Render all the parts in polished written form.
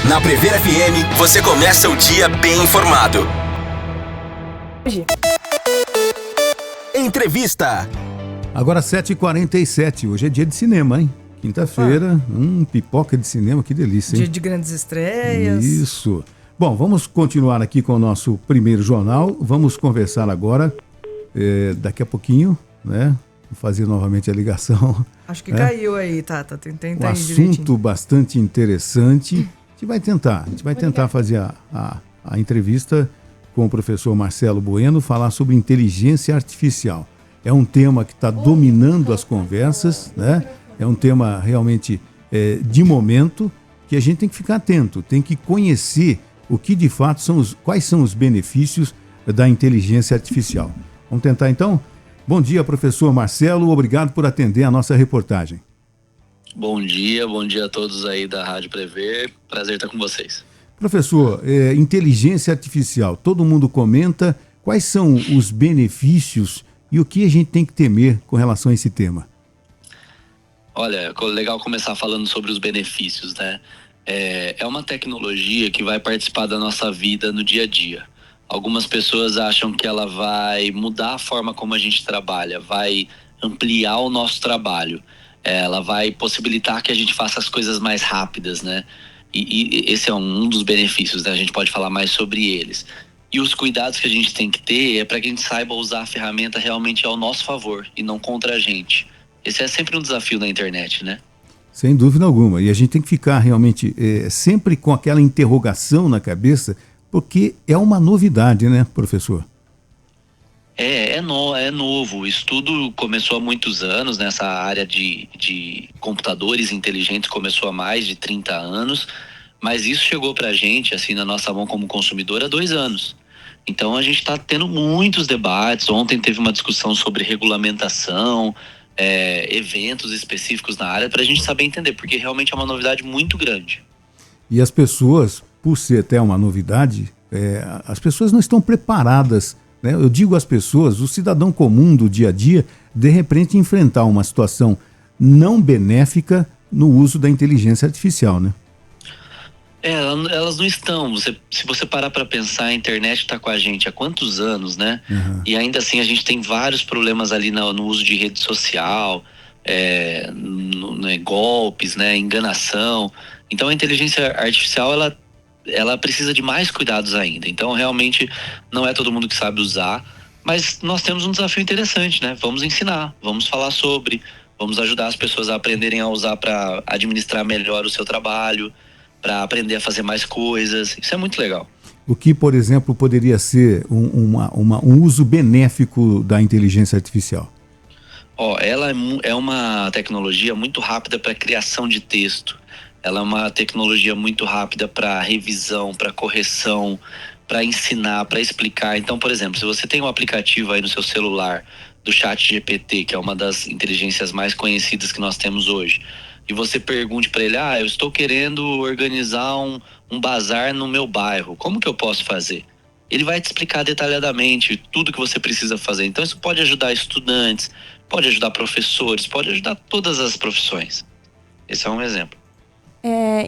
Na Prever FM, você começa o dia bem informado. Entrevista. Agora 7h47, hoje é dia de cinema, hein? Quinta-feira, pipoca de cinema, que delícia, hein? Dia de grandes estreias. Isso. Bom, vamos continuar aqui com o nosso primeiro jornal. Vamos conversar agora, daqui a pouquinho, né? Vou fazer novamente a ligação. Acho que caiu aí, Tata. Tentei um assunto bastante interessante. A gente vai tentar fazer a entrevista com o professor Marcelo Bueno, falar sobre inteligência artificial. É um tema que está dominando as conversas, né? É um tema realmente de momento que a gente tem que ficar atento, tem que conhecer o que de fato quais são os benefícios da inteligência artificial. Vamos tentar então? Bom dia, professor Marcelo, obrigado por atender a nossa reportagem. Bom dia a todos aí da Rádio Prever, prazer estar com vocês. Professor, inteligência artificial, todo mundo comenta, quais são os benefícios e o que a gente tem que temer com relação a esse tema? Olha, legal começar falando sobre os benefícios, né? É uma tecnologia que vai participar da nossa vida no dia a dia. Algumas pessoas acham que ela vai mudar a forma como a gente trabalha, vai ampliar o nosso trabalho. Ela vai possibilitar que a gente faça as coisas mais rápidas, né? E esse é um dos benefícios, né? A gente pode falar mais sobre eles. E os cuidados que a gente tem que ter é para que a gente saiba usar a ferramenta realmente ao nosso favor e não contra a gente. Esse é sempre um desafio na internet, né? Sem dúvida alguma. E a gente tem que ficar realmente sempre com aquela interrogação na cabeça, porque é uma novidade, né, professor? É novo. O estudo começou há muitos anos, nessa área de computadores inteligentes começou há mais de 30 anos, mas isso chegou pra gente, assim, na nossa mão como consumidor há 2 anos. Então a gente está tendo muitos debates. Ontem teve uma discussão sobre regulamentação, eventos específicos na área, para a gente saber entender, porque realmente é uma novidade muito grande. E as pessoas, por ser até uma novidade, as pessoas não estão preparadas, né? Eu digo às pessoas, o cidadão comum do dia a dia, de repente enfrentar uma situação não benéfica no uso da inteligência artificial, né? Elas não estão. Se você parar para pensar, a internet está com a gente há quantos anos, né? Uhum. E ainda assim a gente tem vários problemas ali no uso de rede social, golpes, né? Enganação. Então a inteligência artificial, ela precisa de mais cuidados ainda. Então realmente não é todo mundo que sabe usar, mas nós temos um desafio interessante, né? Vamos ensinar, vamos falar vamos ajudar as pessoas a aprenderem a usar para administrar melhor o seu trabalho, para aprender a fazer mais coisas. Isso é muito legal. O que, por exemplo, poderia ser um uso benéfico da inteligência artificial? Ela é uma tecnologia muito rápida para criação de texto. Ela é uma tecnologia muito rápida para revisão, para correção, para ensinar, para explicar. Então, por exemplo, se você tem um aplicativo aí no seu celular do ChatGPT, que é uma das inteligências mais conhecidas que nós temos hoje, e você pergunte para ele, eu estou querendo organizar um bazar no meu bairro, como que eu posso fazer? Ele vai te explicar detalhadamente tudo que você precisa fazer. Então isso pode ajudar estudantes, pode ajudar professores, pode ajudar todas as profissões. Esse é um exemplo.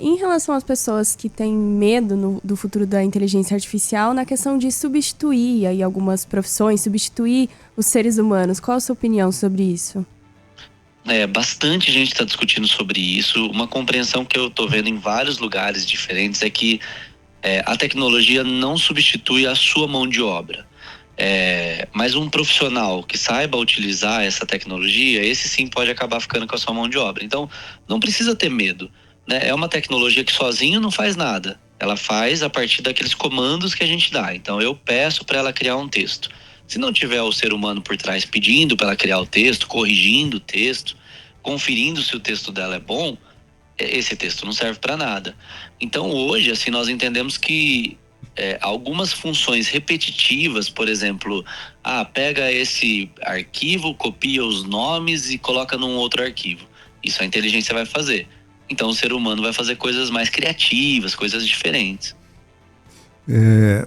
Em relação às pessoas que têm medo do futuro da inteligência artificial, na questão de substituir aí algumas profissões, substituir os seres humanos, qual a sua opinião sobre isso? Bastante gente está discutindo sobre isso. Uma compreensão que eu estou vendo em vários lugares diferentes é que a tecnologia não substitui a sua mão de obra. Mas um profissional que saiba utilizar essa tecnologia, esse sim pode acabar ficando com a sua mão de obra. Então, não precisa ter medo, né? É uma tecnologia que sozinho não faz nada. Ela faz a partir daqueles comandos que a gente dá. Então, eu peço para ela criar um texto. Se não tiver o ser humano por trás pedindo para ela criar o texto, corrigindo o texto, conferindo se o texto dela é bom, esse texto não serve para nada. Então hoje, assim, nós entendemos que algumas funções repetitivas, por exemplo, pega esse arquivo, copia os nomes e coloca num outro arquivo. Isso a inteligência vai fazer. Então o ser humano vai fazer coisas mais criativas, coisas diferentes.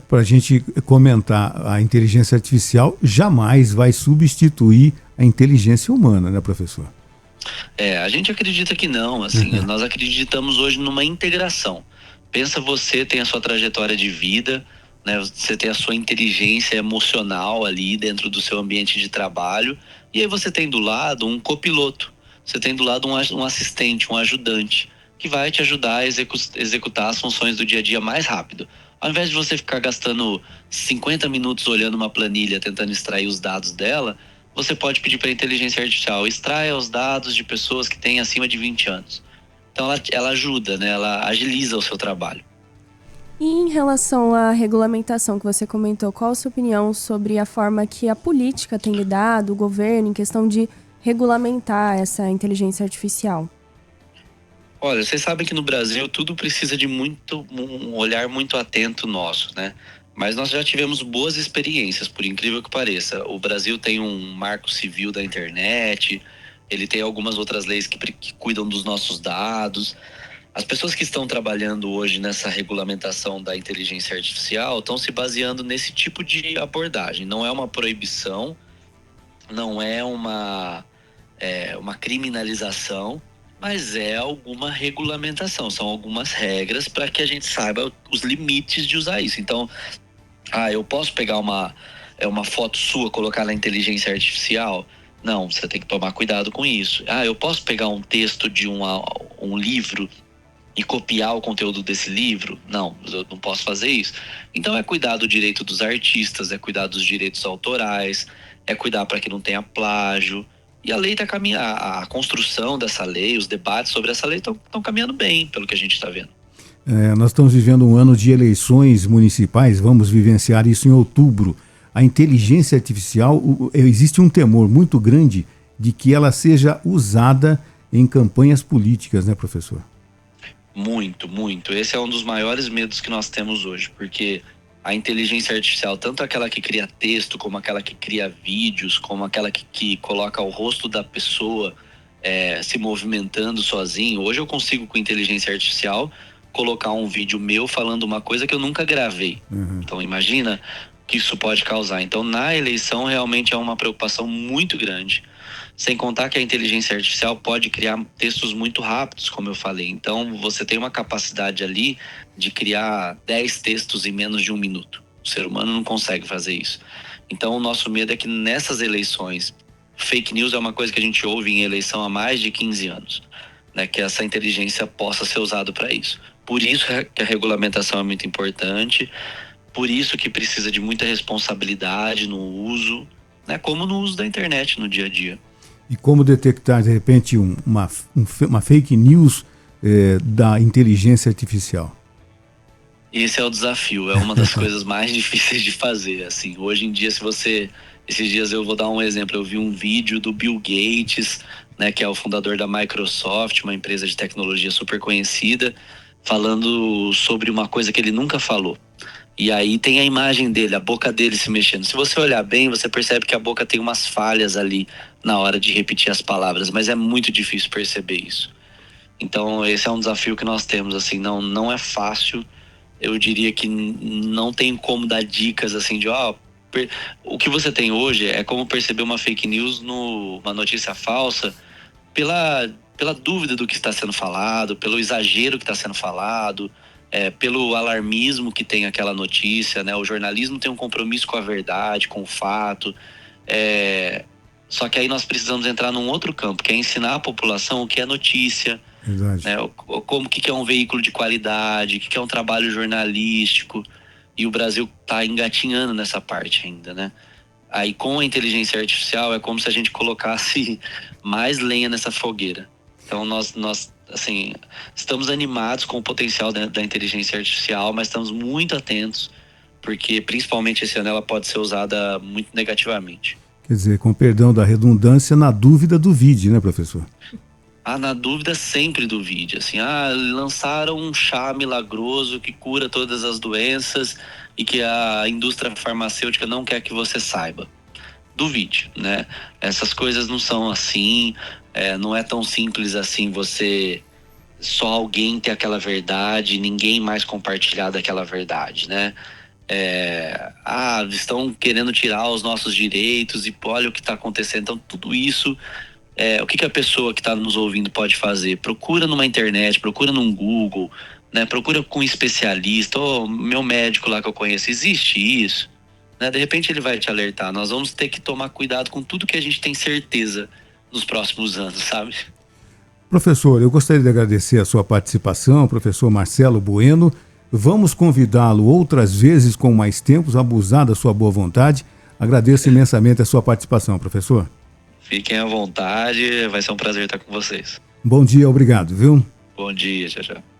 Para a gente comentar, a inteligência artificial jamais vai substituir a inteligência humana, né, professor? A gente acredita que não, assim, nós acreditamos hoje numa integração. Pensa, você tem a sua trajetória de vida, né? Você tem a sua inteligência emocional ali dentro do seu ambiente de trabalho, e aí você tem do lado um copiloto, você tem do lado um assistente, um ajudante, que vai te ajudar a executar as funções do dia a dia mais rápido. Ao invés de você ficar gastando 50 minutos olhando uma planilha, tentando extrair os dados dela, você pode pedir para a inteligência artificial: extraia os dados de pessoas que têm acima de 20 anos. Então ela ajuda, né? Ela agiliza o seu trabalho. E em relação à regulamentação que você comentou, qual a sua opinião sobre a forma que a política tem lidado, o governo, em questão de regulamentar essa inteligência artificial? Olha, vocês sabem que no Brasil tudo precisa de um olhar muito atento nosso, né? Mas nós já tivemos boas experiências, por incrível que pareça. O Brasil tem um marco civil da internet, ele tem algumas outras leis que cuidam dos nossos dados. As pessoas que estão trabalhando hoje nessa regulamentação da inteligência artificial estão se baseando nesse tipo de abordagem. Não é uma proibição, não é uma criminalização, mas é alguma regulamentação. São algumas regras para que a gente saiba os limites de usar isso. Então, eu posso pegar uma foto sua, colocar na inteligência artificial? Não, você tem que tomar cuidado com isso. Eu posso pegar um texto de um livro e copiar o conteúdo desse livro? Não, eu não posso fazer isso. Então é cuidar do direito dos artistas, é cuidar dos direitos autorais, é cuidar para que não tenha plágio. E a lei está caminhando, a construção dessa lei, os debates sobre essa lei estão caminhando bem, pelo que a gente está vendo. Nós estamos vivendo um ano de eleições municipais, vamos vivenciar isso em outubro. A inteligência artificial, existe um temor muito grande de que ela seja usada em campanhas políticas, né, professor? Muito, muito. Esse é um dos maiores medos que nós temos hoje, porque a inteligência artificial, tanto aquela que cria texto, como aquela que cria vídeos, como aquela que coloca o rosto da pessoa se movimentando sozinho. Hoje eu consigo, com inteligência artificial, colocar um vídeo meu falando uma coisa que eu nunca gravei. Então imagina o que isso pode causar. Então na eleição realmente é uma preocupação muito grande. Sem contar que a inteligência artificial pode criar textos muito rápidos, como eu falei. Então você tem uma capacidade ali de criar 10 textos em menos de 1 minuto. O ser humano não consegue fazer isso. Então o nosso medo é que nessas eleições, fake news é uma coisa que a gente ouve em eleição há mais de 15 anos, né? Que essa inteligência possa ser usada para isso. Por isso que a regulamentação é muito importante, por isso que precisa de muita responsabilidade no uso, né? Como no uso da internet no dia a dia. E como detectar, de repente, uma fake news da inteligência artificial? Esse é o desafio, é uma das coisas mais difíceis de fazer. Assim, hoje em dia, esses dias eu vou dar um exemplo, eu vi um vídeo do Bill Gates, né, que é o fundador da Microsoft, uma empresa de tecnologia super conhecida, falando sobre uma coisa que ele nunca falou. E aí tem a imagem dele, a boca dele se mexendo. Se você olhar bem, você percebe que a boca tem umas falhas ali na hora de repetir as palavras, mas é muito difícil perceber isso. Então esse é um desafio que nós temos, assim, não é fácil. Eu diria que não tem como dar dicas assim de o que você tem hoje é como perceber uma fake news, uma notícia falsa, pela dúvida do que está sendo falado, pelo exagero que está sendo falado, pelo alarmismo que tem aquela notícia, né? O jornalismo tem um compromisso com a verdade, com o fato. Só que aí nós precisamos entrar num outro campo, que é ensinar a população o que é notícia, né? O que é um veículo de qualidade, o que é um trabalho jornalístico. E o Brasil está engatinhando nessa parte ainda, né? Aí com a inteligência artificial é como se a gente colocasse mais lenha nessa fogueira. Então nós assim, estamos animados com o potencial da inteligência artificial, mas estamos muito atentos, porque principalmente esse ano ela pode ser usada muito negativamente. Quer dizer, com perdão da redundância, na dúvida duvide, né, professor? Na dúvida sempre duvide, assim, lançaram um chá milagroso que cura todas as doenças e que a indústria farmacêutica não quer que você saiba. Duvide, né? Essas coisas não são assim, não é tão simples assim você só alguém ter aquela verdade e ninguém mais compartilhar daquela verdade, né? Estão querendo tirar os nossos direitos e olha o que está acontecendo. Então tudo isso, o que a pessoa que está nos ouvindo pode fazer? Procura numa internet, procura num Google, né? Procura com um especialista, ou meu médico lá que eu conheço, existe isso? Né? De repente ele vai te alertar. Nós vamos ter que tomar cuidado com tudo que a gente tem certeza nos próximos anos, sabe? Professor, eu gostaria de agradecer a sua participação, professor Marcelo Bueno. Vamos convidá-lo outras vezes com mais tempos, abusar da sua boa vontade. Agradeço imensamente a sua participação, professor. Fiquem à vontade, vai ser um prazer estar com vocês. Bom dia, obrigado, viu? Bom dia, tchau, tchau.